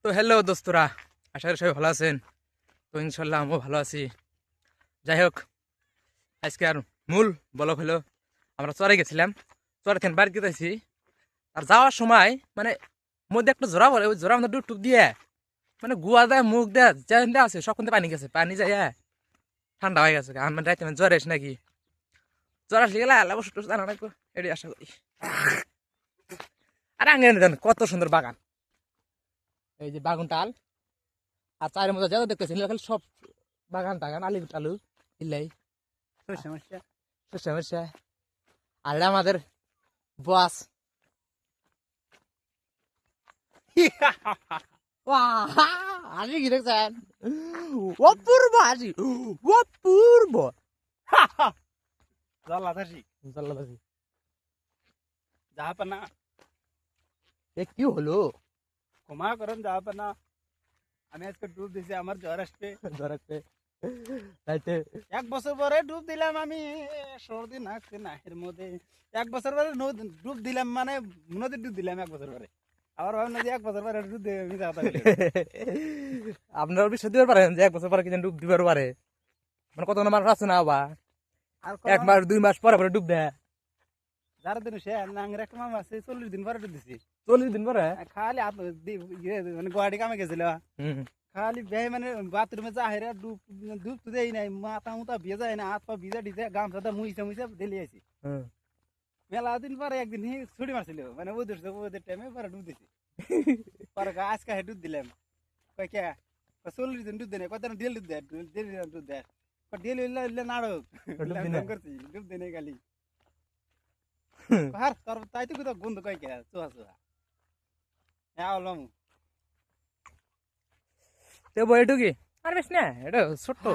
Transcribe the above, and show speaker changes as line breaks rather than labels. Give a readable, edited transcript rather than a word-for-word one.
তো হ্যালো দোস্তরা, আশা করি সবাই ভালো আছেন। তো ইনশাল্লাহ আমিও ভালো আছি। যাই হোক, আজকে আর মূল বলক হলো আমরা চরে গেছিলাম। চরে থেকে বাড়ি গেতেছি, আর যাওয়ার সময় মানে মধ্যে একটা জোড়া বলে, ওই জোড়া মধ্যে ডুব টুক দিয়ে মানে গুয়া দেয় মুখ দেয় যা আছে সব কিন্তু পানি গেছে, পানি যাই ঠান্ডা হয়ে গেছে। আমার রাইতে মানে জ্বর এসে নাকি জ্বর আসলে গেলে আল্লাহ বসে জানা রাখবো, এটাই আশা করি। আর আগে দেন কত সুন্দর বাগান, এই যে বাগুন টাল আর চারের মধ্যে যা দেখতেছি খালি সব বাগান টাগান আলু টালু ইলাই
সমস্যা
সমস্যা। আর এটা আমাদের বস হাসি কি দেখছেন? অপূর্ব হাসি, অপূর্ব।
জল্লাদাসি জাহাপানা
এ কি হলো?
ক্ষমা করেন জাহাপানা, আমি আজকে ডুব দিছি, আমার জ্বর আসবে।
ধরাতে রাইতে
1 বছর পরে ডুব দিলাম আমি, সর্দি নাকছে নাহের মধ্যে। 1 বছর পরে ডুব দিলাম, মানে নদীর ডুব দিলাম 1 বছর পরে। আবার ভাবলাম যে 1 বছর পরে ডুব দিয়ে আমি
আপনারা বিশ্বাস দিতে পারেন যে 1 বছর পরে কিন্তু ডুব দিবার পারে? মানে কত মানুষ আছে না আবার
আর
1 মাস 2 মাস পরে পরে ডুব দেয়।
যারা দিন সে নাঙ্গের একটা মামা আছে 40 দিন পরে ডুব দিছি।
40 দিন পরে
খালি হাত মানে গুয়াহাটি কামে গেছিল,
হুম
খালি বেহে মানে বাথরুমে যা হেরে ডুব ডুব তো দেই নাই, মাথা মুতা ভিজা না, হাত পা ভিজা ডিজে গামছাটা মুইছে মুইছে দিলি আইছি।
হুম।
মেলা দিন পরে একদিন ছুটি মারছিল, মানে ওদের টাইমে পরে ডুব দিছি। পরে আজকে ডুব দিলাম। কয় কে 40 দিন ডুব দেয়, কত ডেলি ডুব দেয়, ডেলি ডুব দেয়, ডেলি নাটক করছি, ডুব দেয় খালি। আর তোর তাই তো কোথাও বন্ধু কয় কে চুয়া চুয়া হ্যাঁ বললাম।
তো বইটু কি আর বেশ না, এটা ছোট্ট।